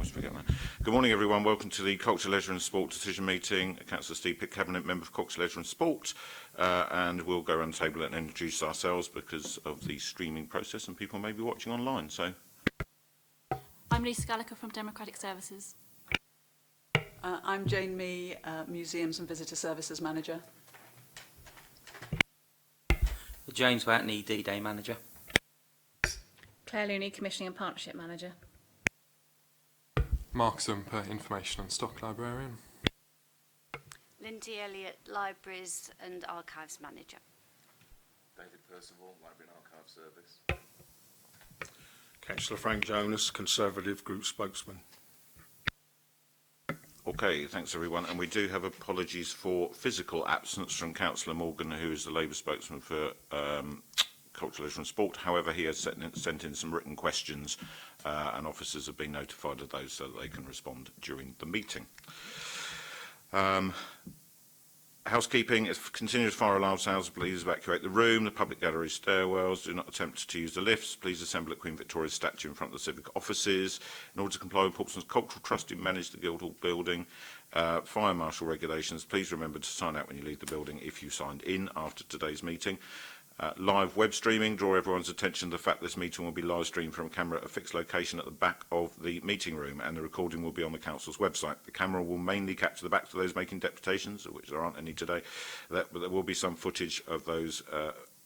almost forget that. Good morning, everyone. Welcome to the Culture, Leisure and Sport decision meeting. Councillor Steve Pitt, Cabinet Member for Culture, Leisure and Sport. And we'll go around the table and introduce ourselves because of the streaming process and people may be watching online. So, I'm Lisa Gallagher from Democratic Services. I'm Jane Mee, Museums and Visitor Services Manager. James Watney, D-Day Manager. Claire Looney, Commissioning and Partnership Manager. Mark Zumper, Information and Stock Librarian. Lindy Elliott, Libraries and Archives Manager. David Percival, Library and Archive Service. Councillor Frank Jonas, Conservative Group Spokesman. okay, thanks everyone. And we do have apologies for physical absence from Councillor Morgan, who is the Labour spokesman for Culture, Leisure and Sport. However, he has sent in some written questions and officers have been notified of those so that they can respond during the meeting. Housekeeping, if continuous fire alarm sounds, please evacuate the room, the public gallery stairwells. Do not attempt to use the lifts. Please assemble at Queen Victoria's statue in front of the civic offices. In order to comply with Portsmouth's Cultural Trust, you manage the Guildhall building. Fire marshal regulations, please remember to sign out when you leave the building if you signed in after today's meeting. Live web streaming, draw everyone's attention to the fact this meeting will be live streamed from a camera at a fixed location at the back of the meeting room, and the recording will be on the council's website. The camera will mainly capture the backs of those making deputations, of which there aren't any today, but there will be some footage of those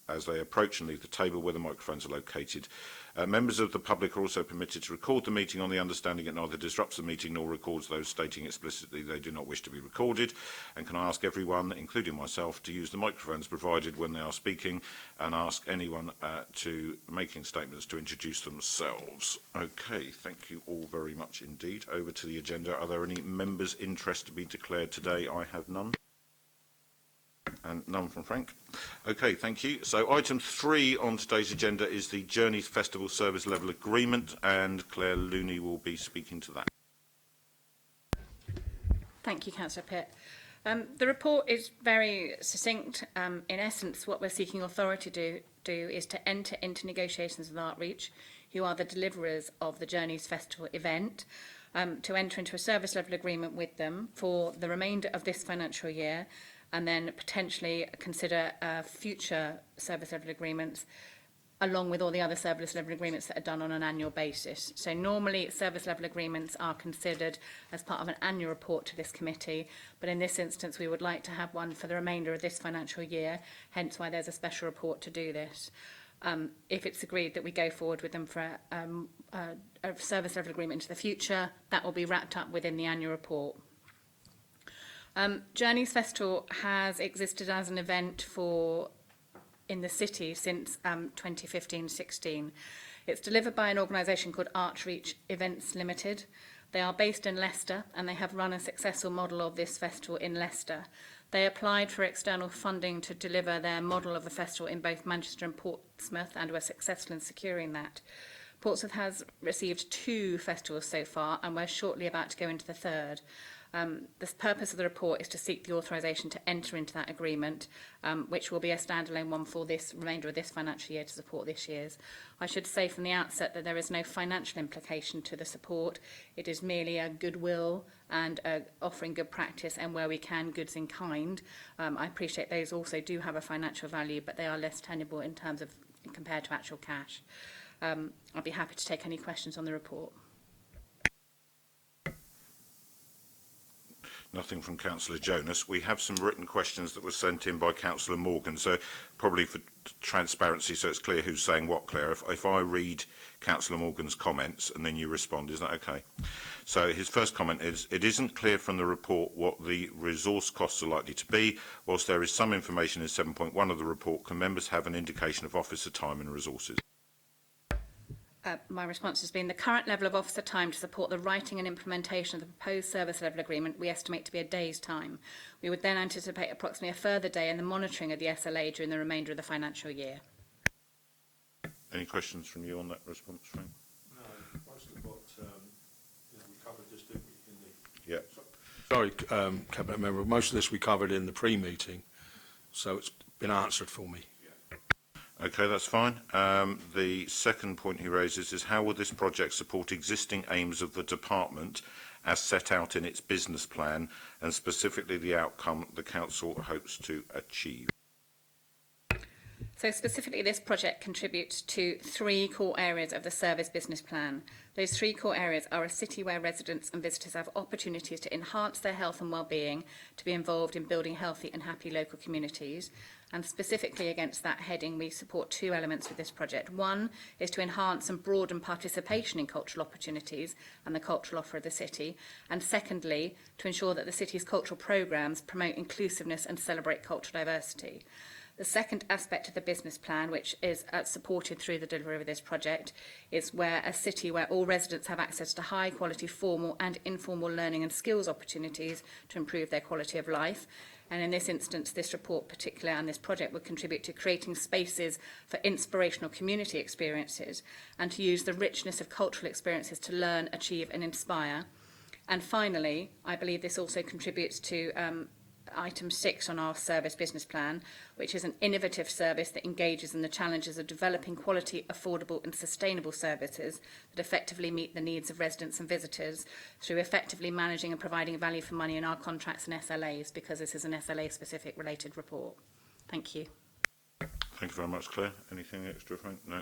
as they approach and leave the table where the microphones are located. Members of the public are also permitted to record the meeting on the understanding it neither disrupts the meeting nor records those stating explicitly they do not wish to be recorded. And can I ask everyone, including myself, to use the microphones provided when they are speaking, and ask anyone to making statements to introduce themselves. Okay, thank you all very much indeed. Over to the agenda. Are there any members' interest to be declared today? I have none. And none from Frank. Okay, thank you. So item 3 on today's agenda is the Journeys Festival Service Level Agreement, and Claire Looney will be speaking to that. Thank you, Councillor Pitt. The report is very succinct. In essence, what we're seeking authority to do is to enter into negotiations with Artreach, who are the deliverers of the Journeys Festival event, to enter into a service level agreement with them for the remainder of this financial year, and then potentially consider future service level agreements along with all the other service level agreements that are done on an annual basis. So normally service level agreements are considered as part of an annual report to this committee, but in this instance we would like to have one for the remainder of this financial year, hence why there's a special report to do this. If it's agreed that we go forward with them for a service level agreement into the future, that will be wrapped up within the annual report. Journeys Festival has existed as an event in the city since 2015-16. It's delivered by an organisation called Artreach Events Limited. They are based in Leicester and they have run a successful model of this festival in Leicester. They applied for external funding to deliver their model of the festival in both Manchester and Portsmouth and were successful in securing that. Portsmouth has received 2 festivals so far and we're shortly about to go into the 3rd. The purpose of the report is to seek the authorisation to enter into that agreement, which will be a standalone one for this remainder of this financial year to support this year's. I should say from the outset that there is no financial implication to the support. It is merely a goodwill and offering good practice and where we can goods in kind. I appreciate those also do have a financial value, but they are less tenable in terms of compared to actual cash. I'll be happy to take any questions on the report. Nothing from Councillor Jonas. We have some written questions that were sent in by Councillor Morgan, so probably for transparency so it's clear who's saying what, Claire, if I read Councillor Morgan's comments and then you respond, is that okay? So his first comment is, it isn't clear from the report what the resource costs are likely to be. Whilst there is some information in 7.1 of the report, can members have an indication of officer time and resources? My response has been the current level of officer time to support the writing and implementation of the proposed service level agreement we estimate to be a day's time. We would then anticipate approximately a further day in the monitoring of the SLA during the remainder of the financial year. Any questions from you on that response, Frank? No, most of what we covered this, didn't we? In the... Yeah. Sorry, Cabinet Member, most of this we covered in the pre-meeting, so it's been answered for me. Okay, that's fine. The second point he raises is how will this project support existing aims of the department as set out in its business plan, and specifically the outcome the council hopes to achieve? So specifically, this project contributes to 3 core areas of the service business plan. Those 3 core areas are a city where residents and visitors have opportunities to enhance their health and well-being, to be involved in building healthy and happy local communities. And specifically against that heading, we support 2 elements with this project. One is to enhance and broaden participation in cultural opportunities and the cultural offer of the city. And secondly, to ensure that the city's cultural programmes promote inclusiveness and celebrate cultural diversity. The second aspect of the business plan, which is supported through the delivery of this project, is where a city where all residents have access to high quality formal and informal learning and skills opportunities to improve their quality of life. And in this instance, this report particularly and this project would contribute to creating spaces for inspirational community experiences and to use the richness of cultural experiences to learn, achieve and inspire. And finally, I believe this also contributes to item 6 on our service business plan, which is an innovative service that engages in the challenges of developing quality, affordable and sustainable services that effectively meet the needs of residents and visitors through effectively managing and providing value for money in our contracts and SLAs, because this is an SLA specific related report. Thank you. Thank you very much, Claire. Anything extra, Frank? No.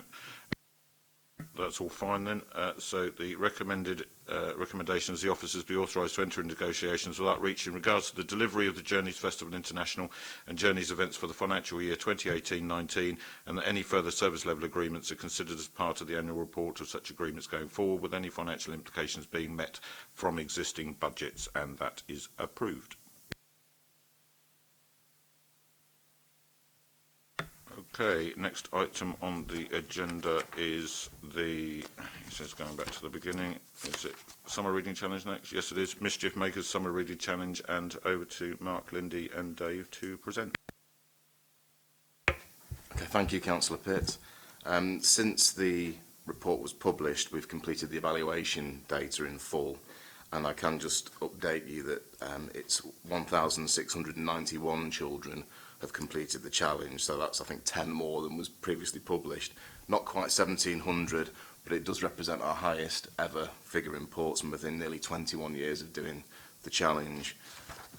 That's all fine then. So the recommendations, the officers be authorised to enter into negotiations with Outreach in regards to the delivery of the Journeys Festival International and Journeys events for the financial year 2018-19, and that any further service level agreements are considered as part of the annual report of such agreements going forward, with any financial implications being met from existing budgets, and that is approved. Okay, next item on the agenda is it says going back to the beginning, is it Summer Reading Challenge next? Yes, it is. Mischief Makers Summer Reading Challenge, and over to Mark, Lindy and Dave to present. Okay, thank you, Councillor Pitt. Since the report was published, we've completed the evaluation data in full, and I can just update you that it's 1,691 children have completed the challenge, so that's I think 10 more than was previously published. Not quite 1,700, but it does represent our highest ever figure in Portsmouth in nearly 21 years of doing the challenge.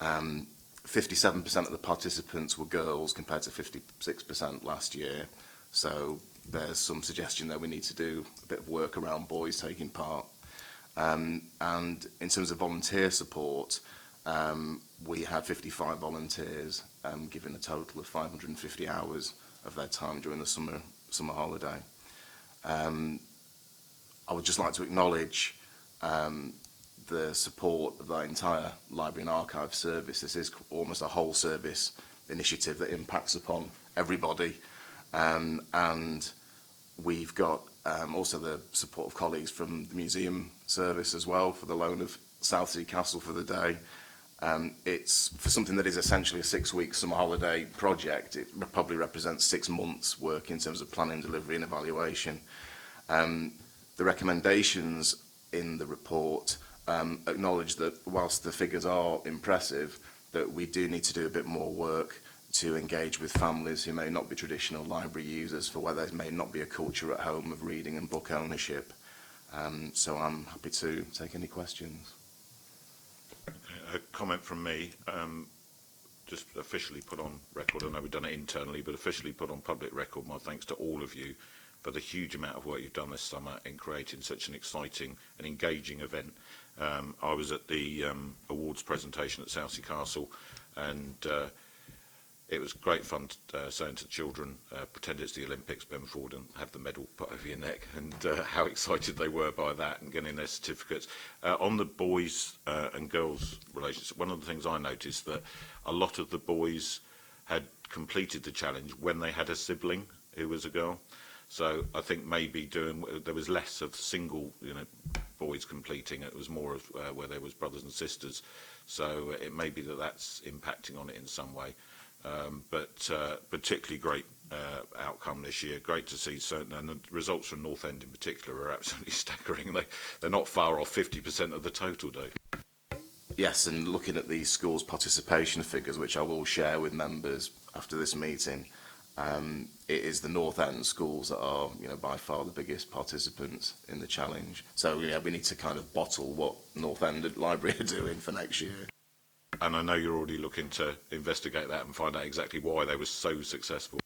57% of the participants were girls compared to 56% last year, so there's some suggestion that we need to do a bit of work around boys taking part. And in terms of volunteer support, we had 55 volunteers giving a total of 550 hours of their time during the summer holiday. I would just like to acknowledge the support of that entire library and archive service. This is almost a whole service initiative that impacts upon everybody, and we've got also the support of colleagues from the museum service as well for the loan of Southsea Castle for the day. It's for something that is essentially a 6-week summer holiday project. It probably represents 6 months' work in terms of planning, delivery and evaluation. The recommendations in the report acknowledge that whilst the figures are impressive, that we do need to do a bit more work to engage with families who may not be traditional library users, for where there may not be a culture at home of reading and book ownership. So I'm happy to take any questions. A comment from me, just officially put on record, I know we've done it internally, but officially put on public record my thanks to all of you for the huge amount of work you've done this summer in creating such an exciting and engaging event. I was at the awards presentation at Southsea Castle, and it was great fun saying to children, pretend it's the Olympics, bend forward and have the medal put over your neck, and how excited they were by that and getting their certificates. On the boys and girls relationship, one of the things I noticed that a lot of the boys had completed the challenge when they had a sibling who was a girl. So I think maybe there was less of single, boys completing it. It was more of where there was brothers and sisters. So it may be that that's impacting on it in some way. But particularly great outcome this year. Great to see. And the results from North End in particular are absolutely staggering. They're not far off 50% of the total, Dave. Yes, and looking at the school's participation figures, which I will share with members after this meeting, It is the North End schools that are, by far the biggest participants in the challenge. So we need to kind of bottle what North End Library are doing for next year. And I know you're already looking to investigate that and find out exactly why they were so successful.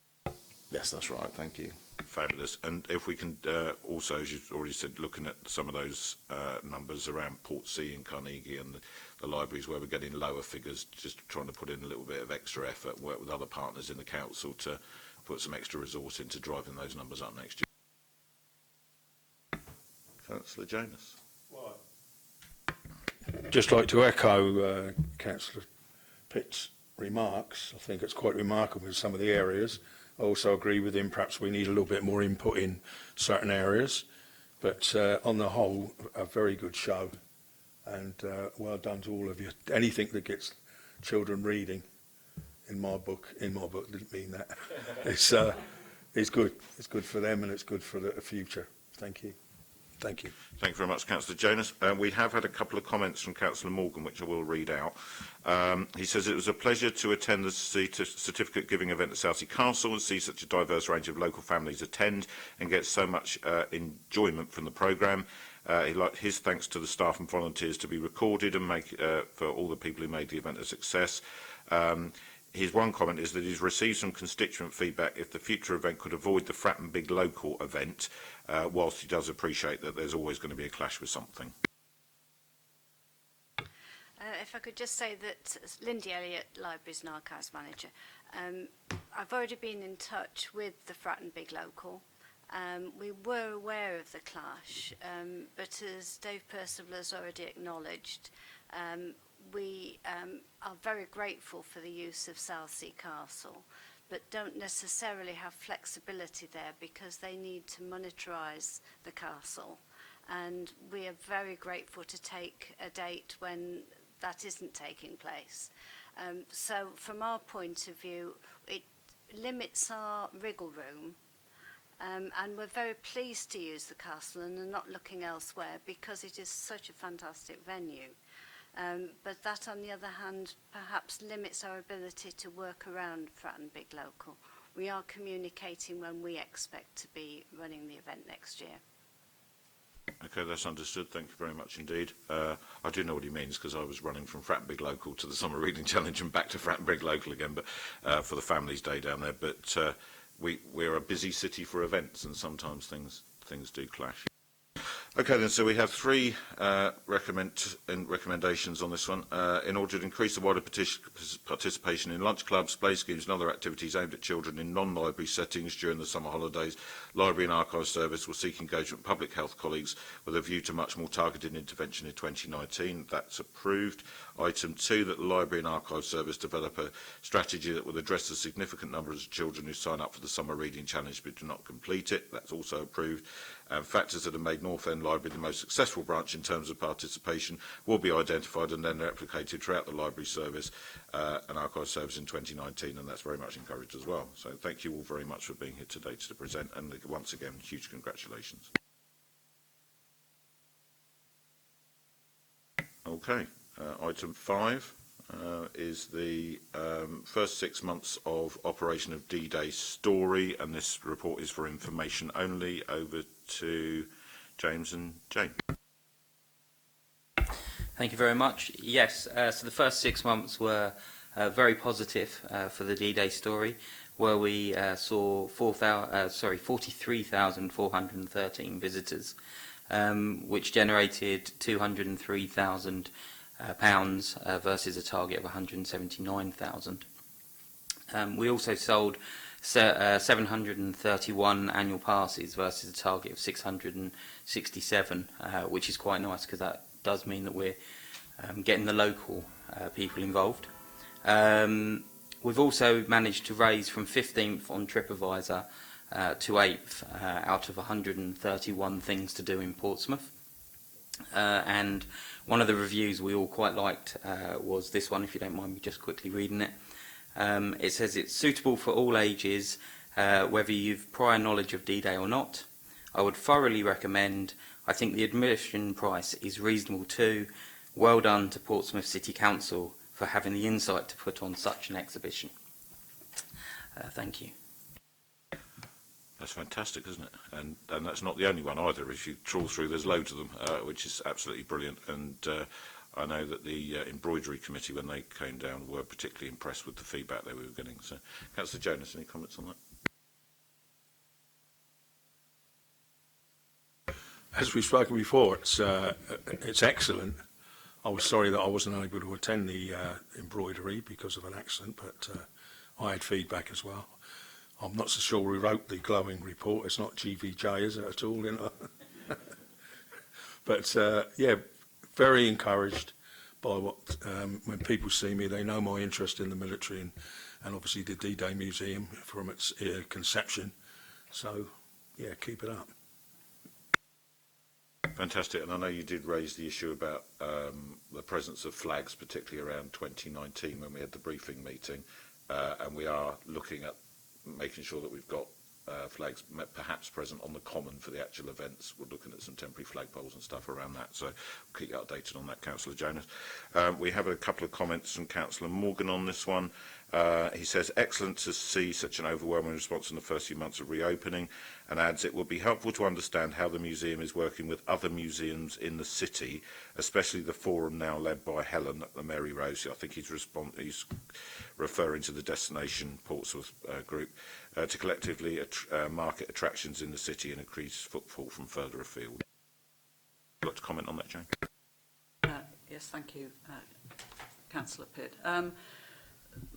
Yes, that's right. Thank you. Fabulous. And if we can also, as you've already said, looking at some of those numbers around Portsea and Carnegie and the libraries where we're getting lower figures, just trying to put in a little bit of extra effort, work with other partners in the council to put some extra resource into driving those numbers up next year. Councillor Jonas. Just like to echo Councillor Pitt's remarks. I think it's quite remarkable in some of the areas. I also agree with him, perhaps we need a little bit more input in certain areas. But on the whole, a very good show. And well done to all of you. Anything that gets children reading, in my book, didn't mean that. It's good. It's good for them and it's good for the future. Thank you. Thank you. Thank you very much, Councillor Jonas. We have had a couple of comments from Councillor Morgan, which I will read out. He says, it was a pleasure to attend the certificate giving event at Southsea Castle and see such a diverse range of local families attend and get so much enjoyment from the programme. He'd like his thanks to the staff and volunteers to be recorded and make for all the people who made the event a success. His one comment is that he's received some constituent feedback if the future event could avoid the Fratton Big Local event, whilst he does appreciate that there's always going to be a clash with something. If I could just say that Lindy Elliott, Libraries and Archives Manager, I've already been in touch with the Fratton Big Local. We were aware of the clash, but as Dave Percival has already acknowledged, we are very grateful for the use of Southsea Castle, but don't necessarily have flexibility there because they need to monitorise the castle. And we are very grateful to take a date when that isn't taking place. So from our point of view, it limits our wriggle room. And we're very pleased to use the castle and are not looking elsewhere because it is such a fantastic venue. But that, on the other hand, perhaps limits our ability to work around Fratton Big Local. We are communicating when we expect to be running the event next year. Okay, that's understood. Thank you very much indeed. I do know what he means because I was running from Fratton Big Local to the Summer Reading Challenge and back to Fratton Big Local again, but for the Families' Day down there. But we're a busy city for events, and sometimes things do clash. Okay, then, so we have three recommendations on this one. In order to increase the wider participation in lunch clubs, play schemes and other activities aimed at children in non-library settings during the summer holidays, Library and Archives Service will seek engagement with public health colleagues with a view to much more targeted intervention in 2019. That's approved. Item 2, that the Library and Archives Service develop a strategy that will address the significant number of children who sign up for the Summer Reading Challenge but do not complete it. That's also approved. Factors that have made North End Library the most successful branch in terms of participation will be identified and then replicated throughout the Library Service and Archives Service in 2019, and that's very much encouraged as well. So thank you all very much for being here today to present, and once again, huge congratulations. Okay, item 5 is the first 6 months of operation of D-Day Story, and this report is for information only. Over to James and Jane. Thank you very much. Yes, so the first 6 months were very positive for the D-Day Story, where we saw 43,413 visitors, which generated £203,000 versus a target of 179,000. We also sold 731 annual passes versus a target of 667, which is quite nice because that does mean that we're getting the local people involved. We've also managed to raise from 15th on TripAdvisor to 8th out of 131 things to do in Portsmouth. And one of the reviews we all quite liked was this one, if you don't mind me just quickly reading it. It says it's suitable for all ages, whether you've prior knowledge of D-Day or not. I would thoroughly recommend. I think the admission price is reasonable too. Well done to Portsmouth City Council for having the insight to put on such an exhibition. Thank you. That's fantastic, isn't it? And that's not the only one either. If you trawl through, there's loads of them, which is absolutely brilliant. And I know that the embroidery committee, when they came down, were particularly impressed with the feedback they were getting. So, Councillor Jonas, any comments on that? As we've spoken before, it's excellent. I was sorry that I wasn't able to attend the embroidery because of an accident, but I had feedback as well. I'm not so sure who wrote the glowing report. It's not GVJ, is it, at all? You know? But, yeah, very encouraged by what, when people see me, they know my interest in the military and obviously the D-Day Museum from its conception. So, yeah, keep it up. Fantastic. And I know you did raise the issue about the presence of flags, particularly around 2019 when we had the briefing meeting. And we are looking at making sure that we've got flags perhaps present on the common for the actual events. We're looking at some temporary flagpoles and stuff around that, so we'll keep you updated on that, Councillor Jonas. We have a couple of comments from Councillor Morgan on this one. He says, excellent to see such an overwhelming response in the first few months of reopening, and adds it would be helpful to understand how the museum is working with other museums in the city, especially the forum now led by Helen at the Mary Rose. I think he's referring to the Destination Portsmouth group, to collectively market attractions in the city and increase footfall from further afield. Would you like to comment on that, Jane? Yes, thank you, Councillor Pitt.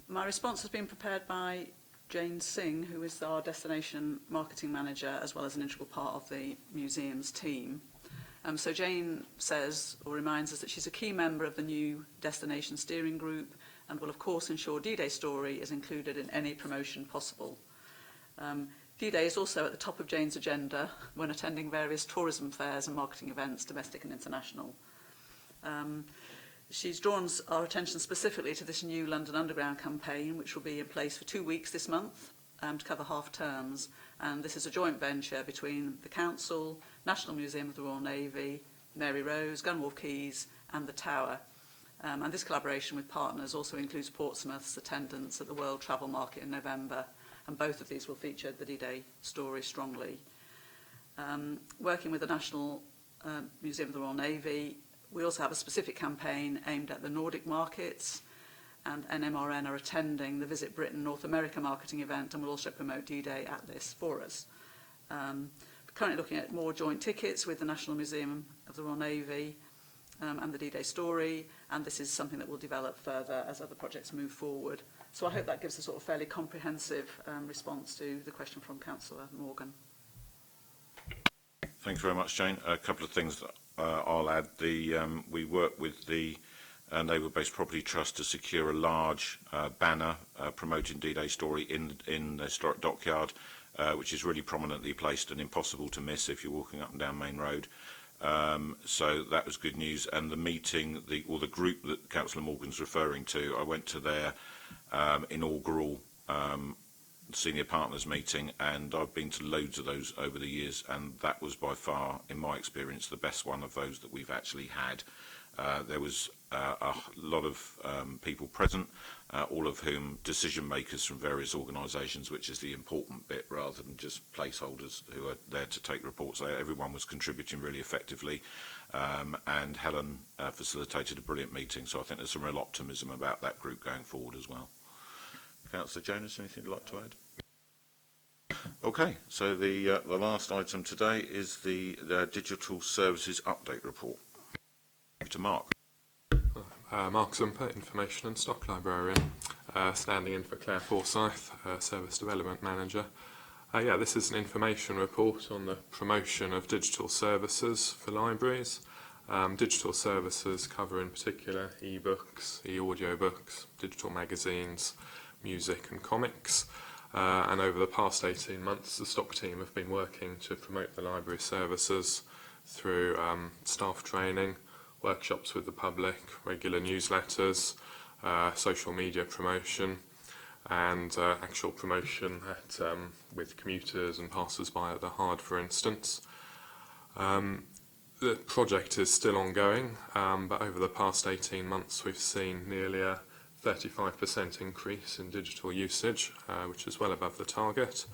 My response has been prepared by Jane Singh, who is our Destination Marketing Manager, as well as an integral part of the museum's team. So Jane says, or reminds us, that she's a key member of the new Destination Steering Group and will, of course, ensure D-Day Story is included in any promotion possible. D-Day is also at the top of Jane's agenda when attending various tourism fairs and marketing events, domestic and international. She's drawn our attention specifically to this new London Underground campaign, which will be in place for 2 weeks this month to cover half terms. And this is a joint venture between the Council, National Museum of the Royal Navy, Mary Rose, Gunwharf Quays and the Tower. And this collaboration with partners also includes Portsmouth's attendance at the World Travel Market in November. And both of these will feature the D-Day story strongly. Working with the National Museum of the Royal Navy, we also have a specific campaign aimed at the Nordic markets, and NMRN are attending the Visit Britain North America marketing event and will also promote D-Day at this for us. We're currently looking at more joint tickets with the National Museum of the Royal Navy and the D-Day story, and this is something that will develop further as other projects move forward. So I hope that gives a sort of fairly comprehensive response to the question from Councillor Morgan. Thanks very much, Jane. A couple of things that I'll add. We work with the Neighbour-Based Property Trust to secure a large banner promoting D-Day story in the historic dockyard, which is really prominently placed and impossible to miss if you're walking up and down Main Road. So that was good news. And the meeting, the group that Councillor Morgan's referring to, I went to their inaugural senior partners meeting, and I've been to loads of those over the years, and that was by far, in my experience, the best one of those that we've actually had. There was a lot of people present, all of whom decision makers from various organisations, which is the important bit, rather than just placeholders who are there to take reports. Everyone was contributing really effectively, and Helen facilitated a brilliant meeting, so I think there's some real optimism about that group going forward as well. Councillor Jonas, anything you'd like to add? Okay, so the last item today is the Digital Services Update Report. To Mark. Mark Zumper, Information and Stock Librarian, standing in for Claire Forsyth, Service Development Manager. Yeah, this is an information report on the promotion of digital services for libraries. Digital services cover in particular e-books, e-audio books, digital magazines, music and comics. And over the past 18 months, the stock team have been working to promote the library services through staff training, workshops with the public, regular newsletters, social media promotion, and actual promotion with commuters and passers-by at the Hard, for instance. The project is still ongoing, but over the past 18 months we've seen nearly a 35% increase in digital usage, which is well above the target.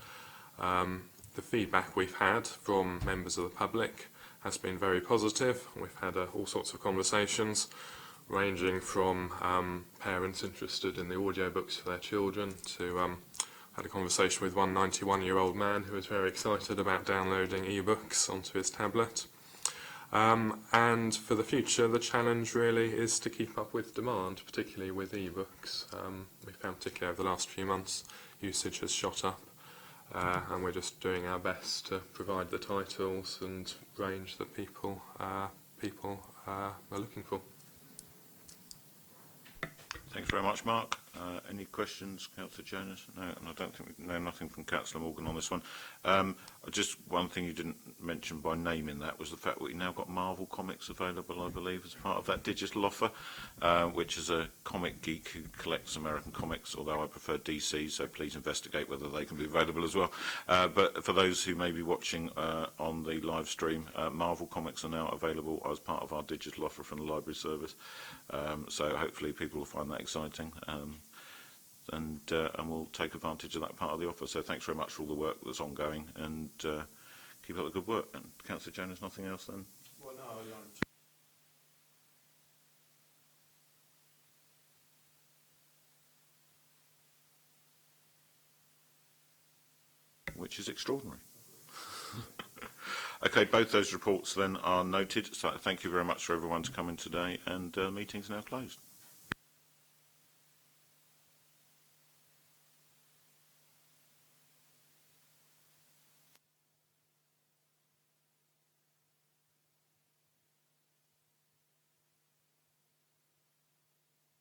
the feedback we've had from members of the public has been very positive. We've had all sorts of conversations, ranging from parents interested in the audiobooks for their children to had a conversation with one 91-year-old man who was very excited about downloading e-books onto his tablet. And for the future, the challenge really is to keep up with demand, particularly with e-books. We found particularly over the last few months, usage has shot up, and we're just doing our best to provide the titles and range that people are looking for. Thanks very much, Mark. Any questions, Councillor Jonas? No, and I don't think nothing from Councillor Morgan on this one. Just one thing you didn't mention by name in that was the fact that we now got Marvel comics available, I believe, as part of that digital offer, which is a comic geek who collects American comics, although I prefer DC, so please investigate whether they can be available as well. But for those who may be watching on the live stream, Marvel comics are now available as part of our digital offer from the library service. So hopefully people will find that exciting. And we'll take advantage of that part of the offer. So thanks very much for all the work that's ongoing, and keep up the good work. And Councillor Jonas, nothing else then? Well, no, I don't. Which is extraordinary. Okay, both those reports then are noted. So thank you very much for everyone to come in today, and meeting's now closed.